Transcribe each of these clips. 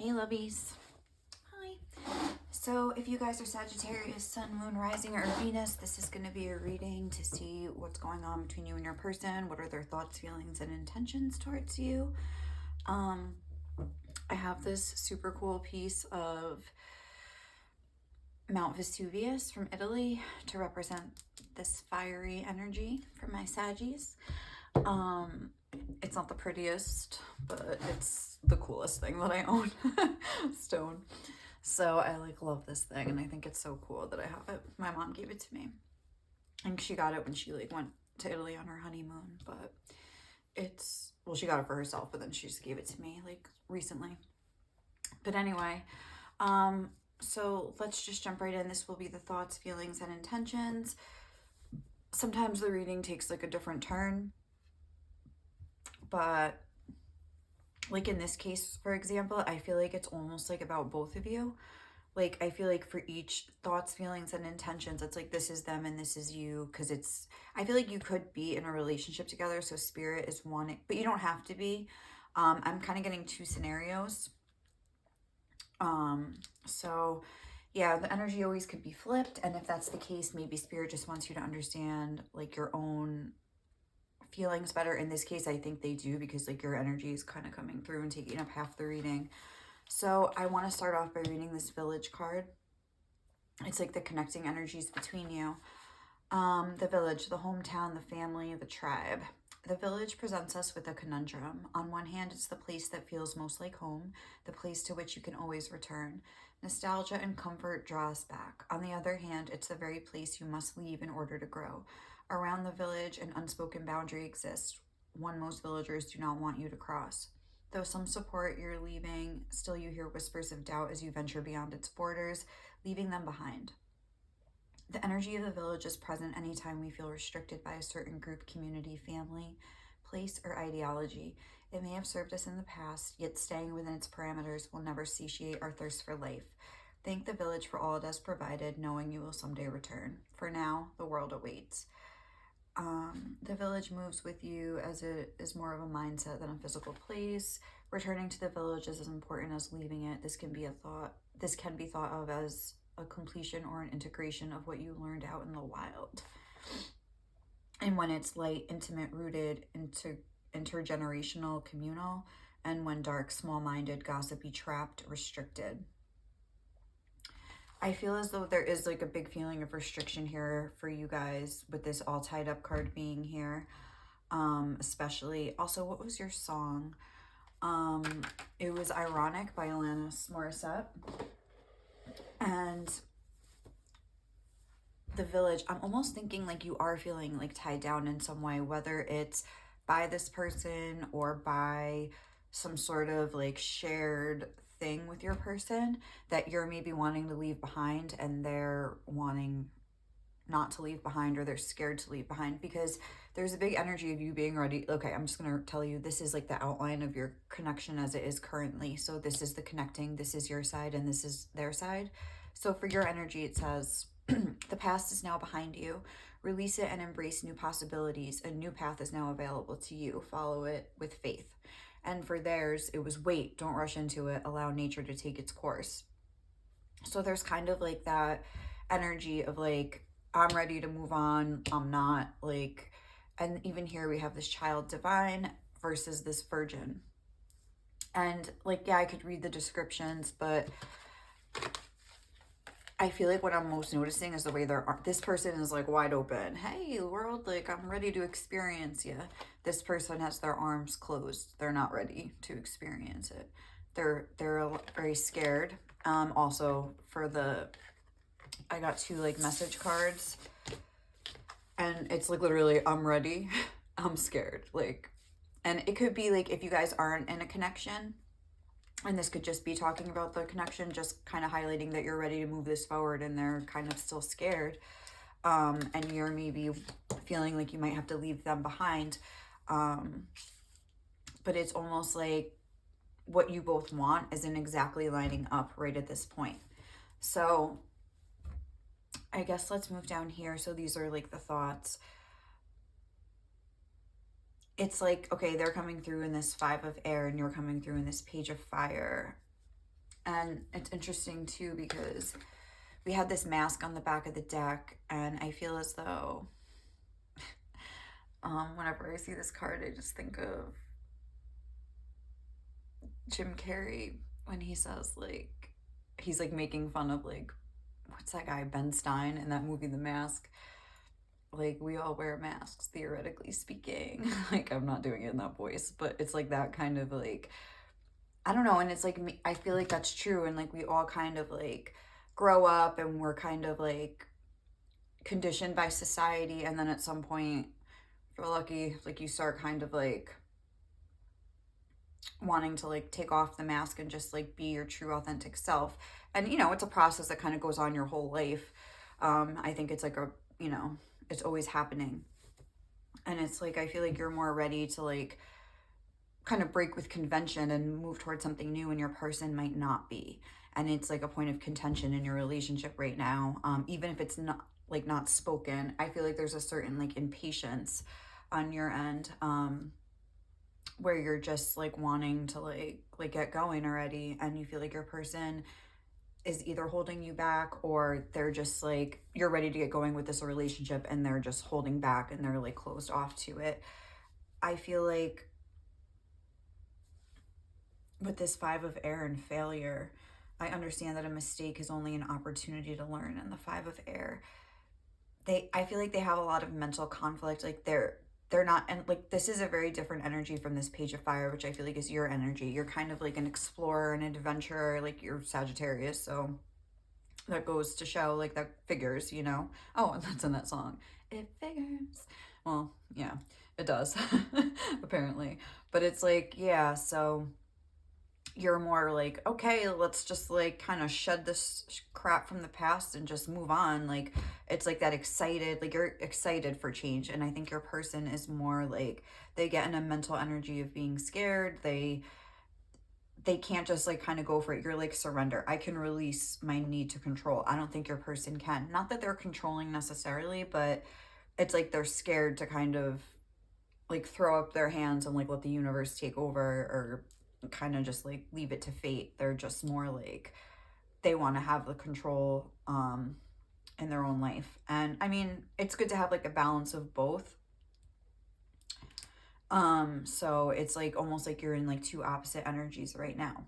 Hey lovies. Hi. So if you guys are Sagittarius, Sun, Moon, Rising, or Venus, this is going to be a reading to see what's going on between you and your person. What are their thoughts, feelings, and intentions towards you? I have this super cool piece of Mount Vesuvius from Italy to represent this fiery energy for my Saggies. It's not the prettiest, but it's the coolest thing that I own. Stone. So I love this thing, and I think it's so cool that I have it. My mom gave it to me, and she got it when she went to Italy on her honeymoon. But she got it for herself, but then she just gave it to me recently. But anyway, so let's just jump right in. This will be the thoughts, feelings, and intentions. Sometimes the reading takes a different turn, but in this case, for example, I feel it's almost about both of you. I feel for each thoughts, feelings, and intentions, it's this is them and this is you, because I feel you could be in a relationship together, so spirit is wanting, but you don't have to be. I'm kind of getting two scenarios. So yeah, the energy always could be flipped, and if that's the case, maybe spirit just wants you to understand your own feelings better. In this case, I think they do, because your energy is kind of coming through and taking up half the reading. So I want to start off by reading this village card. It's the connecting energies between you. The village, the hometown, the family, the tribe. The village presents us with a conundrum. On one hand, it's the place that feels most like home, the place to which you can always return. Nostalgia and comfort draw us back. On the other hand, it's the very place you must leave in order to grow. Around the village, an unspoken boundary exists, one most villagers do not want you to cross. Though some support your leaving, still you hear whispers of doubt as you venture beyond its borders, leaving them behind. The energy of the village is present anytime we feel restricted by a certain group, community, family, place, or ideology. It may have served us in the past, yet staying within its parameters will never satiate our thirst for life. Thank the village for all it has provided, knowing you will someday return. For now, the world awaits. The village moves with you as it is more of a mindset than a physical place. Returning to the village is as important as leaving it. This can be thought of as a completion or an integration of what you learned out in the wild. And when it's light, intimate, rooted, intergenerational, communal, and when dark, small-minded, gossipy, trapped, restricted. I feel as though there is a big feeling of restriction here for you guys with this all tied up card being here. Especially, also, what was your song? It was Ironic by Alanis Morissette. And the village, I'm almost thinking you are feeling tied down in some way, whether it's by this person or by some sort of shared thing with your person that you're maybe wanting to leave behind, and they're wanting not to leave behind, or they're scared to leave behind, because there's a big energy of you being ready. Okay, I'm just going to tell you, this is the outline of your connection as it is currently. So this is the connecting, this is your side, and this is their side. So for your energy, it says, the past is now behind you. Release it and embrace new possibilities. A new path is now available to you. Follow it with faith. And for theirs, it was wait, don't rush into it. Allow nature to take its course. So there's kind of that energy of I'm ready to move on. I'm not and even here we have this child divine versus this virgin. And yeah, I could read the descriptions, but I feel what I'm most noticing is the way this person is wide open. Hey world, I'm ready to experience you. This person has their arms closed. They're not ready to experience it. They're very scared. Also I got two message cards, and it's literally, I'm ready, I'm scared. And it could be if you guys aren't in a connection, and this could just be talking about the connection, just kind of highlighting that you're ready to move this forward, and they're kind of still scared. And you're maybe feeling you might have to leave them behind. But it's almost what you both want isn't exactly lining up right at this point. So I guess let's move down here. So these are the thoughts. It's okay, they're coming through in this 5 of air, and you're coming through in this page of fire. And it's interesting too because we had this mask on the back of the deck, and I feel as though whenever I see this card, I just think of Jim Carrey when he says, like, he's like making fun of, like, what's that guy, Ben Stein, in that movie The Mask. Like, we all wear masks, theoretically speaking. Like, I'm not doing it in that voice, but it's like that kind of like, I don't know. And it's like, I feel like that's true. And like, we all kind of like grow up and we're kind of like conditioned by society. And then at some point, if you're lucky, like you start kind of like wanting to like take off the mask and just like be your true authentic self. And you know, it's a process that kind of goes on your whole life. I think it's like a, you know, it's always happening. And it's like, I feel like you're more ready to like kind of break with convention and move towards something new, and your person might not be. And it's like a point of contention in your relationship right now. Even if it's not like not spoken, I feel like there's a certain like impatience on your end, where you're just like wanting to like get going already, and you feel like your person is either holding you back, or they're just like, you're ready to get going with this relationship and they're just holding back and they're like closed off to it. I feel like with this Five of Air and failure, I understand that a mistake is only an opportunity to learn. And the Five of Air, I feel like they have a lot of mental conflict. Like they're not, and like this is a very different energy from this Page of Fire, which I feel like is your energy. You're kind of like an explorer, an adventurer, like you're Sagittarius, so that goes to show, like, that figures, you know. Oh, and that's in that song, it figures. Well, yeah, it does. Apparently. But it's like, yeah, so you're more like, okay, let's just like kind of shed this crap from the past and just move on. Like, it's like that excited, like you're excited for change. And I think your person is more like, they get in a mental energy of being scared. They can't just like kind of go for it. You're like, surrender. I can release my need to control. I don't think your person can. Not that they're controlling necessarily, but it's like they're scared to kind of like throw up their hands and like let the universe take over, or kind of just like leave it to fate. They're just more like, they want to have the control in their own life. And I mean, it's good to have like a balance of both. So it's like almost like you're in like two opposite energies right now.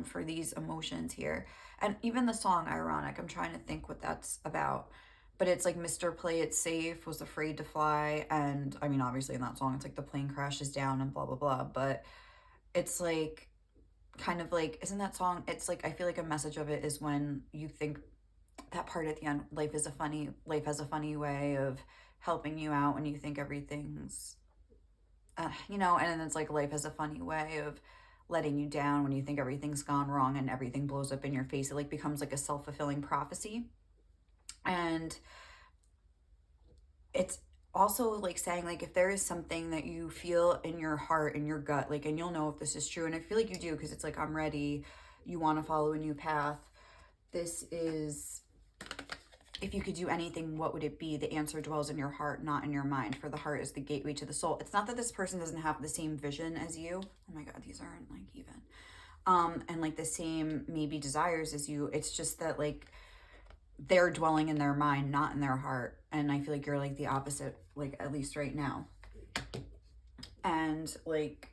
For these emotions here. And even the song, ironic, I'm trying to think what that's about. But it's like Mr. Play It Safe was afraid to fly. And I mean, obviously in that song, it's like the plane crashes down and blah, blah, blah. But it's like, kind of like, isn't that song? It's like, I feel like a message of it is when you think that part at the end, life has a funny way of helping you out when you think everything's, you know, and then it's like life has a funny way of letting you down when you think everything's gone wrong and everything blows up in your face. It like becomes like a self-fulfilling prophecy. And it's also like saying, like, if there is something that you feel in your heart, in your gut, like, and you'll know if this is true, and I feel like you do, because it's like, I'm ready, you want to follow a new path. This is, if you could do anything, what would it be? The answer dwells in your heart, not in your mind, for the heart is the gateway to the soul. It's not that this person doesn't have the same vision as you. Oh my God, these aren't like even. And like the same maybe desires as you. It's just that like they're dwelling in their mind, not in their heart. And I feel like you're like the opposite, like at least right now. And like,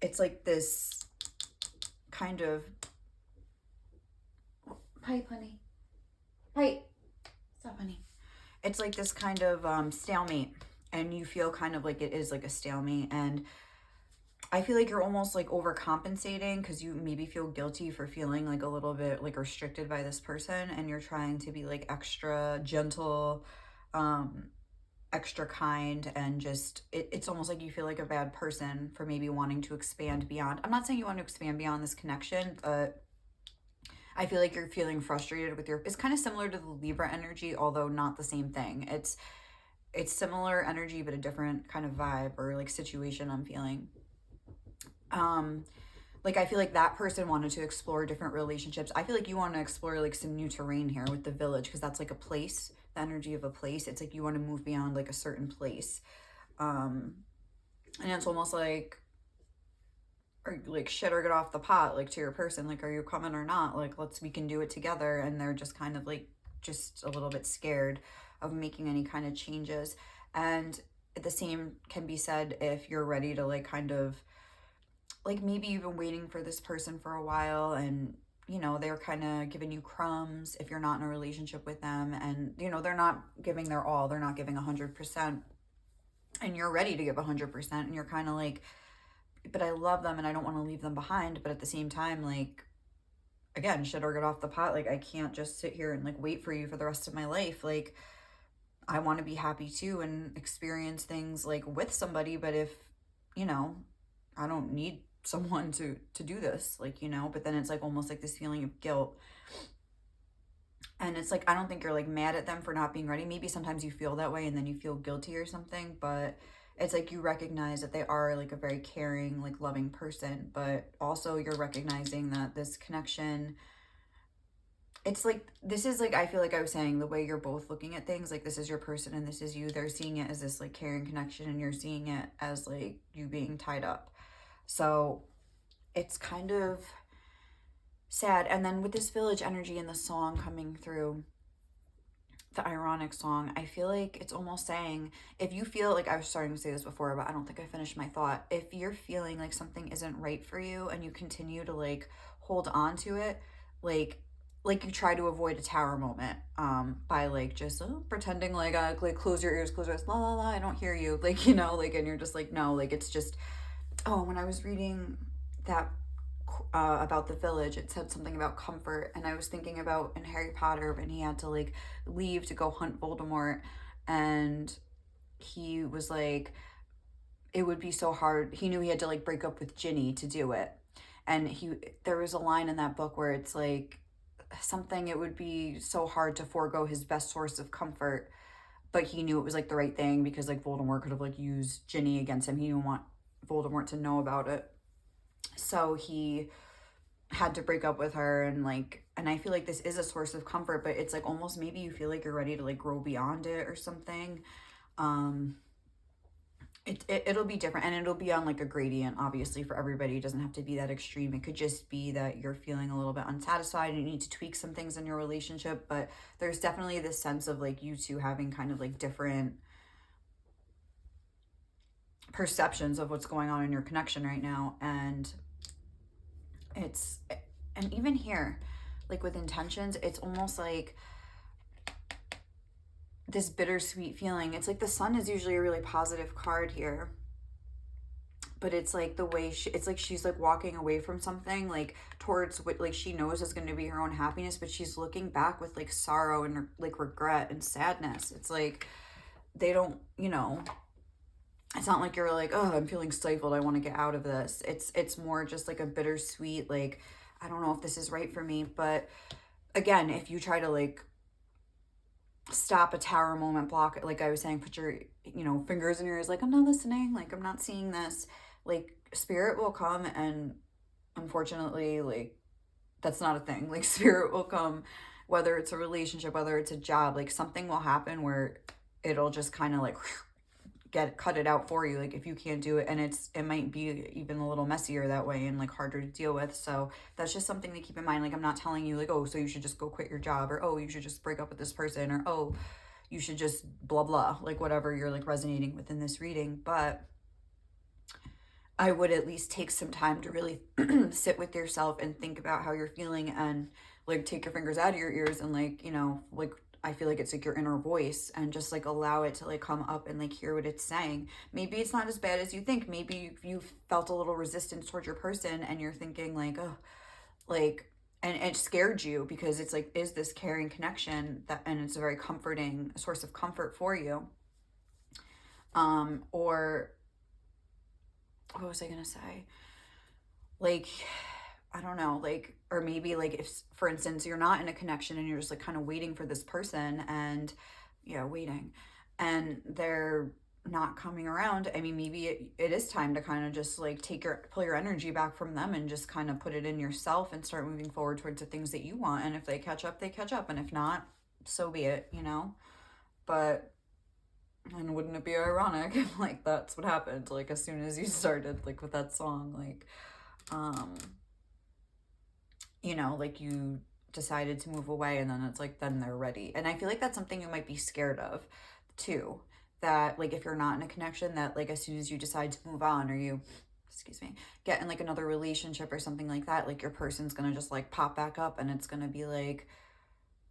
it's like this kind of, pipe, honey, pipe. Stop, honey. It's like this kind of stalemate, and you feel kind of like it is like a stalemate. And I feel like you're almost like overcompensating because you maybe feel guilty for feeling like a little bit like restricted by this person, and you're trying to be like extra gentle, extra kind, and just it's almost like you feel like a bad person for maybe wanting to expand beyond. I'm not saying you want to expand beyond this connection, but I feel like you're feeling frustrated with it's kind of similar to the Libra energy, although not the same thing. It's similar energy, but a different kind of vibe or like situation I'm feeling. Like I feel like that person wanted to explore different relationships. I feel like you want to explore like some new terrain here with the village, because that's like a place, the energy of a place. It's like you want to move beyond like a certain place. And it's almost like, or like shit or get off the pot, like to your person, like, are you coming or not? Like, we can do it together. And they're just kind of like, just a little bit scared of making any kind of changes. And the same can be said if you're ready to like kind of like, maybe you've been waiting for this person for a while, and you know they're kind of giving you crumbs if you're not in a relationship with them, and you know they're not giving their all, they're not giving 100%, and you're ready to give 100%, and you're kind of like, but I love them and I don't want to leave them behind. But at the same time, like, again, shit or get off the pot. Like, I can't just sit here and like wait for you for the rest of my life. Like, I want to be happy too and experience things like with somebody. But if, you know, I don't need someone to do this, like, you know. But then it's like almost like this feeling of guilt. And it's like, I don't think you're like mad at them for not being ready. Maybe sometimes you feel that way and then you feel guilty or something, but it's like you recognize that they are like a very caring, like loving person, but also you're recognizing that this connection, it's like, this is like, I feel like I was saying, the way you're both looking at things, like this is your person and this is you. They're seeing it as this like caring connection and you're seeing it as like you being tied up. So it's kind of sad. And then with this village energy and the song coming through, the ironic song, I feel like it's almost saying, if you feel like, I was starting to say this before, but I don't think I finished my thought. If you're feeling like something isn't right for you and you continue to like hold on to it, like you try to avoid a tower moment by like just pretending like close your ears, la la la, I don't hear you, like, you know, like, and you're just like, no, like, it's just, oh, when I was reading that about the village, it said something about comfort, and I was thinking about in Harry Potter when he had to like leave to go hunt Voldemort, and he was like, it would be so hard. He knew he had to like break up with Ginny to do it, and there was a line in that book where it's like something, it would be so hard to forego his best source of comfort, but he knew it was like the right thing because like Voldemort could have like used Ginny against him. He didn't want Voldemort to know about it. So he had to break up with her, and like, and I feel like this is a source of comfort, but it's like almost maybe you feel like you're ready to like grow beyond it or something. um it'll be different, and it'll be on like a gradient, obviously, for everybody. It doesn't have to be that extreme. It could just be that you're feeling a little bit unsatisfied and you need to tweak some things in your relationship, but there's definitely this sense of like you two having kind of like different perceptions of what's going on in your connection right now. And it's, and even here, like with intentions, it's almost like this bittersweet feeling. It's like the sun is usually a really positive card here, but it's like the way it's like she's like walking away from something, like towards what like she knows is going to be her own happiness, but she's looking back with like sorrow and like regret and sadness. It's like they don't, you know, it's not like you're like, oh, I'm feeling stifled, I want to get out of this. It's more just like a bittersweet, like, I don't know if this is right for me. But again, if you try to like stop a tower moment, block it, like I was saying, put your, you know, fingers in your ears, like, I'm not listening, like, I'm not seeing this, like, spirit will come. And unfortunately, like, that's not a thing. Like, spirit will come, whether it's a relationship, whether it's a job, like something will happen where it'll just kind of like cut it out for you, like if you can't do it. And it might be even a little messier that way and like harder to deal with. So that's just something to keep in mind. Like, I'm not telling you like, oh, so you should just go quit your job, or oh, you should just break up with this person, or oh, you should just blah blah, like whatever you're like resonating with in this reading. But I would at least take some time to really sit with yourself and think about how you're feeling, and like take your fingers out of your ears and like, you know, like, I feel like it's like your inner voice, and just like allow it to like come up and like hear what it's saying. Maybe it's not as bad as you think. Maybe you felt a little resistance towards your person and you're thinking like, oh, like, and it scared you because it's like, is this caring connection that, and it's a very comforting source of comfort for you. Or what was I gonna say? Like, I don't know, like, or maybe like if, for instance, you're not in a connection and you're just like kind of waiting for this person, and yeah, waiting, and they're not coming around. I mean, maybe it is time to kind of just like pull your energy back from them and just kind of put it in yourself and start moving forward towards the things that you want. And if they catch up, they catch up. And if not, so be it, you know? But, and wouldn't it be ironic if like that's what happened? Like as soon as you started like with that song, like, you know, like you decided to move away and then it's like, then they're ready. And I feel like that's something you might be scared of too. That like if you're not in a connection, that like as soon as you decide to move on or you, excuse me, get in like another relationship or something like that, like your person's gonna just like pop back up and it's gonna be like,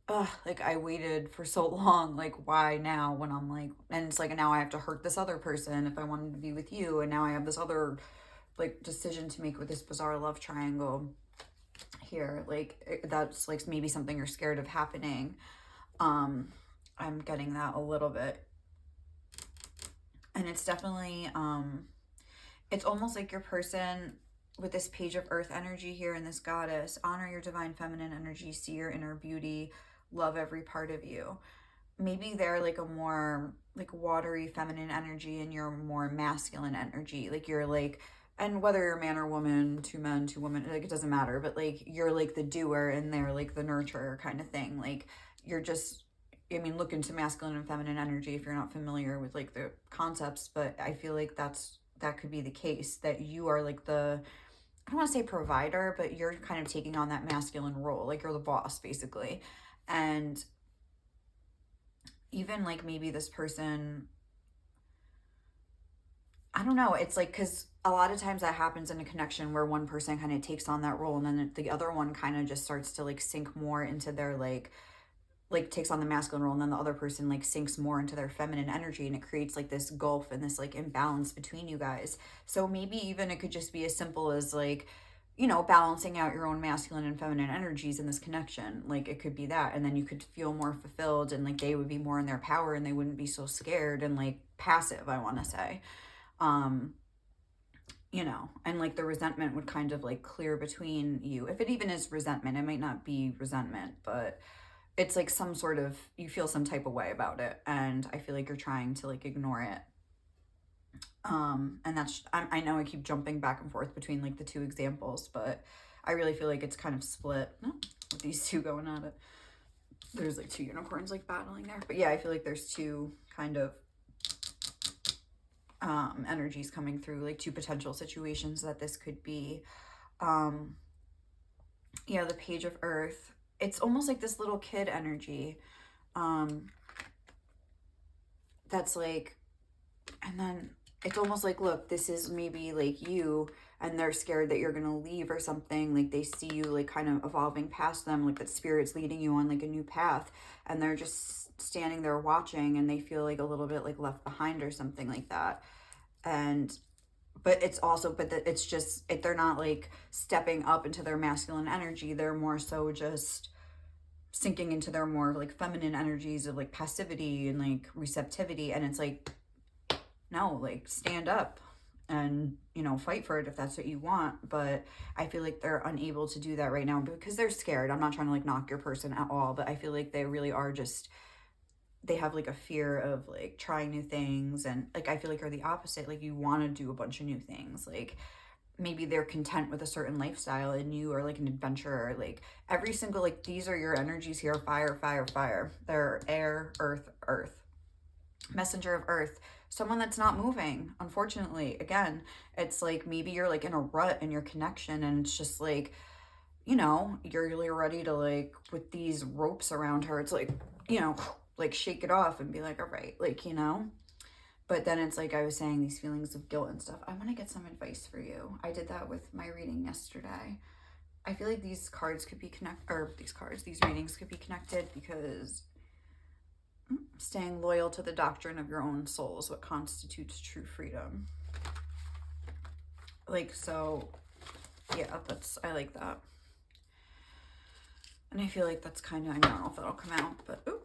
ugh, like I waited for so long, like why now when I'm like, and it's like now I have to hurt this other person if I wanted to be with you, and now I have this other like decision to make with this bizarre love triangle here. Like that's like maybe something you're scared of happening. I'm getting that a little bit. And it's definitely it's almost like your person with this page of earth energy here and this goddess, honor your divine feminine energy, see your inner beauty, love every part of you. Maybe they're like a more like watery feminine energy and you're more masculine energy. Like you're like, and whether you're a man or woman, two men, two women, like it doesn't matter, but like you're like the doer and they're like the nurturer kind of thing. Like you're just, I mean, look into masculine and feminine energy if you're not familiar with like the concepts, but I feel like that could be the case, that you are like the, I don't want to say provider, but you're kind of taking on that masculine role. Like you're the boss basically. And even like maybe this person, I don't know, it's like, because a lot of times that happens in a connection where one person kind of takes on that role and then the other one kind of just starts to like sink more into their like takes on the masculine role, and then the other person like sinks more into their feminine energy, and it creates like this gulf and this like imbalance between you guys. So maybe even it could just be as simple as like, you know, balancing out your own masculine and feminine energies in this connection. Like it could be that, and then you could feel more fulfilled and like they would be more in their power and they wouldn't be so scared and like passive, I want to say. um you know, and like the resentment would kind of like clear between you, if it even is resentment. It might not be resentment, but it's like some sort of, you feel some type of way about it and I feel like you're trying to like ignore it. And that's, I know I keep jumping back and forth between like the two examples, but I really feel like it's kind of split, with these two going at it. There's like two unicorns like battling there, but yeah, I feel like there's two kind of energies coming through, like two potential situations that this could be. Yeah, the page of earth, it's almost like this little kid energy, that's like, and then it's almost like, look, this is maybe like you and they're scared that you're gonna leave or something. Like they see you like kind of evolving past them, like that spirit's leading you on like a new path, and they're just standing there watching and they feel like a little bit like left behind or something like that. And but it's also, but that it's just they're not like stepping up into their masculine energy, they're more so just sinking into their more like feminine energies of like passivity and like receptivity. And it's like, no, like stand up and, you know, fight for it if that's what you want. But I feel like they're unable to do that right now because they're scared. I'm not trying to like knock your person at all, but I feel like they really are just, they have like a fear of like trying new things. And like I feel like you're the opposite, like you want to do a bunch of new things. Like maybe they're content with a certain lifestyle and you are like an adventurer. Like every single, like these are your energies here: fire, fire, fire. They're air, earth, earth, messenger of earth, someone that's not moving. Unfortunately, again, it's like maybe you're like in a rut in your connection and it's just like, you know, you're really ready to like with these ropes around her, it's like, you know, like shake it off and be like, all right, like, you know. But then it's like I was saying, these feelings of guilt and stuff. I want to get some advice for you. I did that with my reading yesterday. I feel like these cards could be these readings could be connected, because staying loyal to the doctrine of your own soul is what constitutes true freedom. Like, so, yeah, I like that. And I feel like that's kind of, I don't know if that'll come out, but, ooh.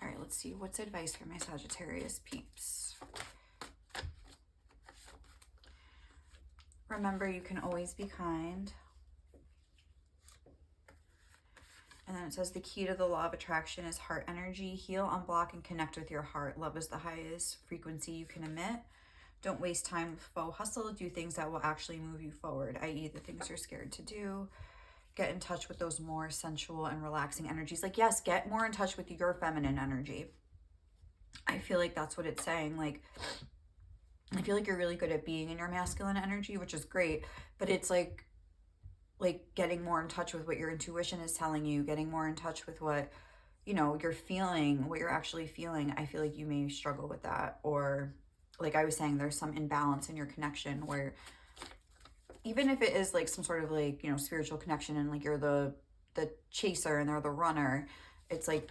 All right, let's see. What's advice for my Sagittarius peeps? Remember, you can always be kind. And then it says the key to the law of attraction is heart energy. Heal, unblock, and connect with your heart. Love is the highest frequency you can emit. Don't waste time with faux hustle. Do things that will actually move you forward, i.e. the things you're scared to do. Get in touch with those more sensual and relaxing energies. Like, yes, get more in touch with your feminine energy. I feel like that's what it's saying. Like, I feel like you're really good at being in your masculine energy, which is great, but it's like getting more in touch with what your intuition is telling you, getting more in touch with what, you know, you're feeling, what you're actually feeling. I feel like you may struggle with that. Or like I was saying, there's some imbalance in your connection where even if it is like some sort of like, you know, spiritual connection and like you're the chaser and they're the runner, it's like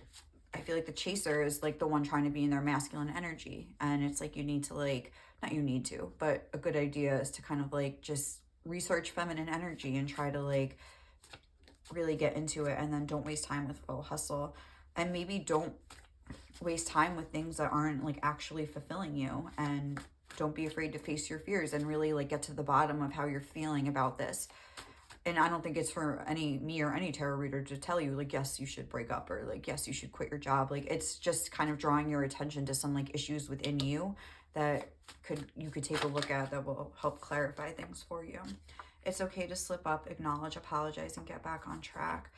I feel like the chaser is like the one trying to be in their masculine energy. And it's like you need to like, not you need to, but a good idea is to kind of like just research feminine energy and try to like really get into it, and then don't waste time with full hustle, and maybe don't waste time with things that aren't like actually fulfilling you, and don't be afraid to face your fears and really like get to the bottom of how you're feeling about this. And I don't think it's for me or any tarot reader to tell you like, yes, you should break up, or like, yes, you should quit your job. Like, it's just kind of drawing your attention to some like issues within you that you could take a look at that will help clarify things for you. It's okay to slip up, acknowledge, apologize, and get back on track.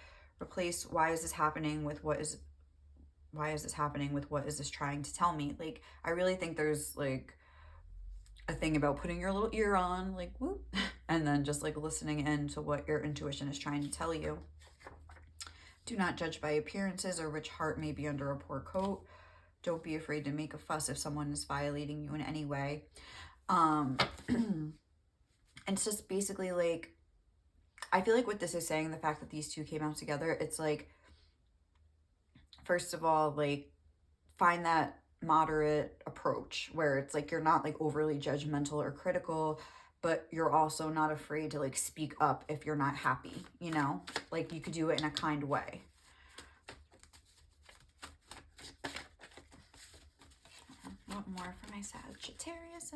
Replace why is this happening with what is this trying to tell me? Like, I really think there's like a thing about putting your little ear on, like whoop, and then just like listening in to what your intuition is trying to tell you. Do not judge by appearances or which heart may be under a poor coat. Don't be afraid to make a fuss if someone is violating you in any way. And it's just basically like, I feel like what this is saying, the fact that these two came out together, it's like, first of all, like, find that moderate approach where it's like you're not like overly judgmental or critical, but you're also not afraid to like speak up if you're not happy, you know? Like, you could do it in a kind way. What more for my Sagittarius?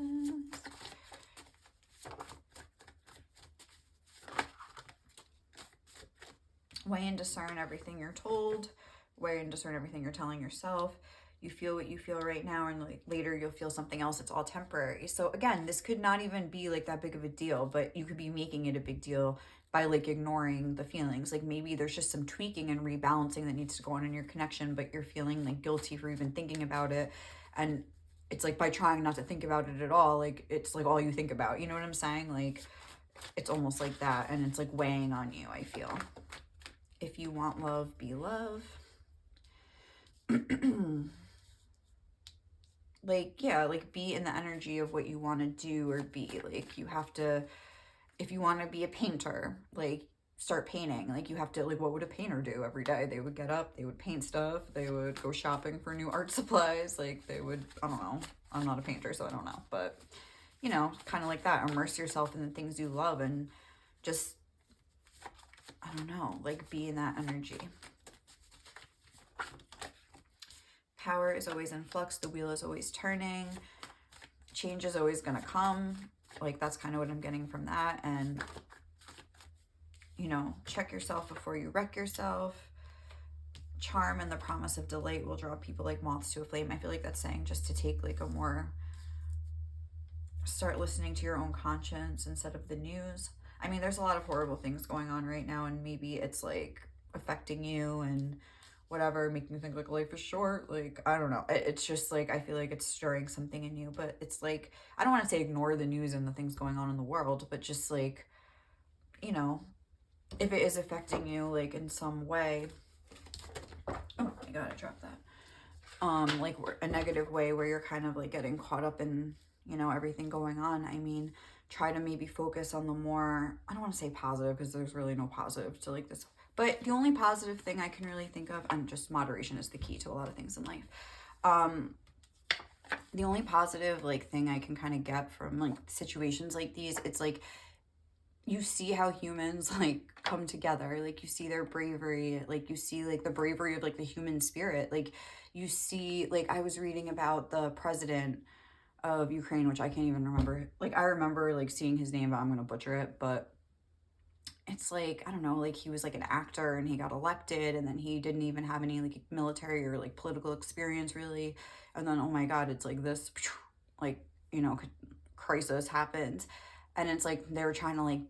Weigh and discern everything you're told. Weigh and discern everything you're telling yourself. You feel what you feel right now, and like later you'll feel something else. It's all temporary. So again, this could not even be like that big of a deal, but you could be making it a big deal by like ignoring the feelings. Like, maybe there's just some tweaking and rebalancing that needs to go on in your connection, but you're feeling like guilty for even thinking about it. And it's like, by trying not to think about it at all, like it's like all you think about, you know what I'm saying? Like, it's almost like that, and it's like weighing on you, I feel. If you want love, be love. Like, yeah, like be in the energy of what you want to do or be. Like, you have to, if you want to be a painter, like start painting. Like, you have to, like, what would a painter do every day? They would get up, they would paint stuff, they would go shopping for new art supplies. Like, they would, I don't know, I'm not a painter, so I don't know, but you know, kind of like that. Immerse yourself in the things you love and just, I don't know, like be in that energy. Power is always in flux. The wheel is always turning. Change is always going to come. Like, that's kind of what I'm getting from that. And, you know, check yourself before you wreck yourself. Charm and the promise of delight will draw people like moths to a flame. I feel like that's saying just to take like a more, start listening to your own conscience instead of the news. I mean, there's a lot of horrible things going on right now, and maybe it's like affecting you and whatever, making you think like life is short. Like, I don't know. It's just like, I feel like it's stirring something in you, but it's like, I don't want to say ignore the news and the things going on in the world, but just like, you know, if it is affecting you like in some way, oh my God, I dropped that. Like a negative way where you're kind of like getting caught up in, you know, everything going on. I mean, try to maybe focus on the more, I don't want to say positive because there's really no positive to like this, but the only positive thing I can really think of, and just moderation is the key to a lot of things in life. The only positive like thing I can kind of get from like situations like these, it's like you see how humans like come together. Like, you see their bravery, like you see like the bravery of like the human spirit. Like, you see, like, I was reading about the president of Ukraine, which I can't even remember. Like, I remember like seeing his name, but I'm gonna butcher it. But it's like, I don't know, like he was like an actor and he got elected, and then he didn't even have any like military or like political experience really. And then, oh my God, it's like this, like, you know, crisis happens. And it's like, they were trying to like,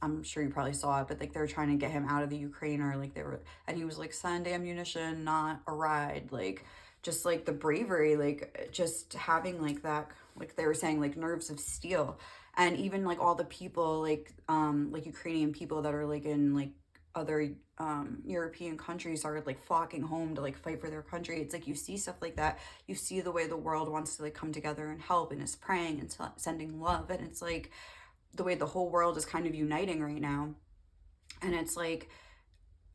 I'm sure you probably saw it, but like they were trying to get him out of the Ukraine, or like they were, and he was like, send ammunition, not a ride. Like, just like the bravery, like just having like that, like they were saying, like nerves of steel. And even like all the people like Ukrainian people that are like in like other European countries are like flocking home to like fight for their country. It's like you see stuff like that. You see the way the world wants to like come together and help and is praying and sending love. And it's like the way the whole world is kind of uniting right now. And it's like,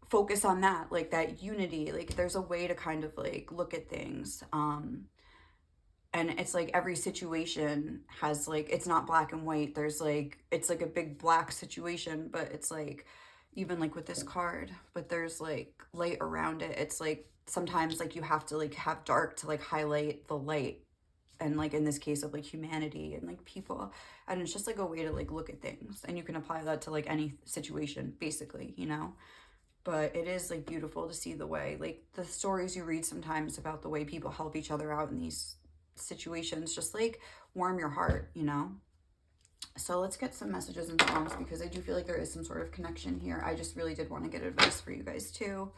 focus on that, like that unity. Like there's a way to kind of like look at things. And it's like every situation has like, it's not black and white. There's like, it's like a big black situation, but it's like, even like with this card, but there's like light around it. It's like sometimes like you have to like have dark to like highlight the light. And like in this case of like humanity and like people. And it's just like a way to like look at things. And you can apply that to like any situation, basically, you know? But it is like beautiful to see the way, like the stories you read sometimes about the way people help each other out in these situations, just like warm your heart, you know? So let's get some messages and songs, because I do feel like there is some sort of connection here. I just really did want to get advice for you guys too.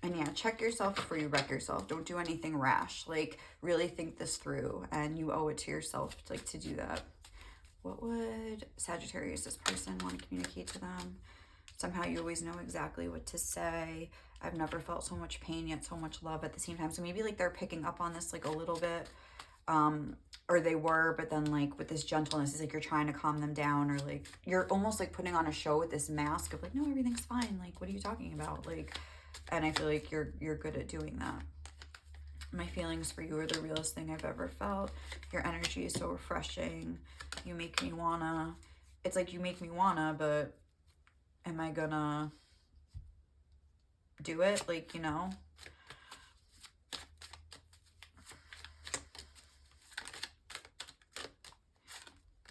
And yeah, check yourself before you wreck yourself. Don't do anything rash. Like really think this through, and you owe it to yourself like to do that. What would Sagittarius, this person, want to communicate to them? Somehow you always know exactly what to say. I've never felt so much pain yet so much love at the same time. So maybe like they're picking up on this like a little bit, or they were, but then like with this gentleness, it's like you're trying to calm them down, or like you're almost like putting on a show with this mask of like, no, everything's fine. Like, what are you talking about? Like, and I feel like you're good at doing that. My feelings for you are the realest thing I've ever felt. Your energy is so refreshing. You make me wanna, it's like you make me wanna, but am I gonna do it? Like, you know?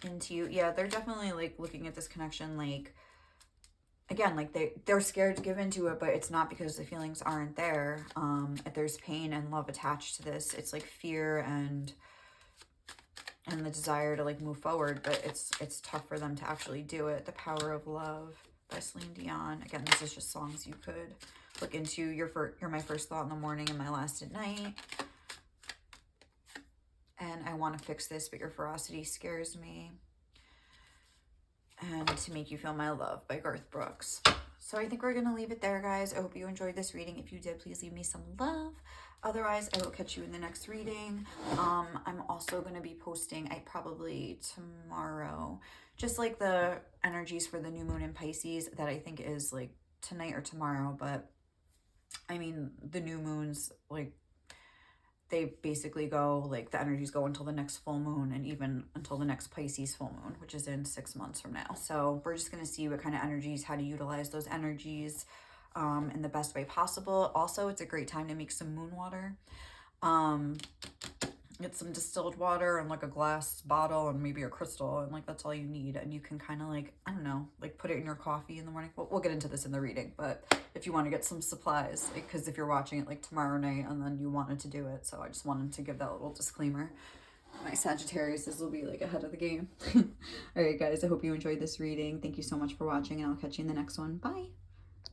Into you. Yeah, they're definitely like looking at this connection like, again, like they're scared to give into it, but it's not because the feelings aren't there. If there's pain and love attached to this, it's like fear and the desire to like move forward, but it's tough for them to actually do it. The Power of Love by Celine Dion. Again, this is just songs you could look into. You're my first thought in the morning and my last at night. And I want to fix this, but your ferocity scares me. And To Make You Feel My Love by Garth Brooks. So I think we're going to leave it there, guys. I hope you enjoyed this reading. If you did, please leave me some love. Otherwise, I will catch you in the next reading. I'm also going to be posting, probably tomorrow, just like the energies for the new moon in Pisces that I think is like tonight or tomorrow. But I mean, the new moons, like, they basically go, like, the energies go until the next full moon, and even until the next Pisces full moon, which is in 6 months from now. So we're just going to see what kind of energies, how to utilize those energies in the best way possible. Also, it's a great time to make some moon water. Get some distilled water and like a glass bottle and maybe a crystal, and like that's all you need. And you can kind of like, I don't know, like put it in your coffee in the morning. We'll get into this in the reading, but if you want to get some supplies, because if you're watching it like tomorrow night and then you wanted to do it, so I just wanted to give that little disclaimer. My Sagittarius will be like ahead of the game. All right, guys, I hope you enjoyed this reading. Thank you so much for watching, and I'll catch you in the next one. Bye.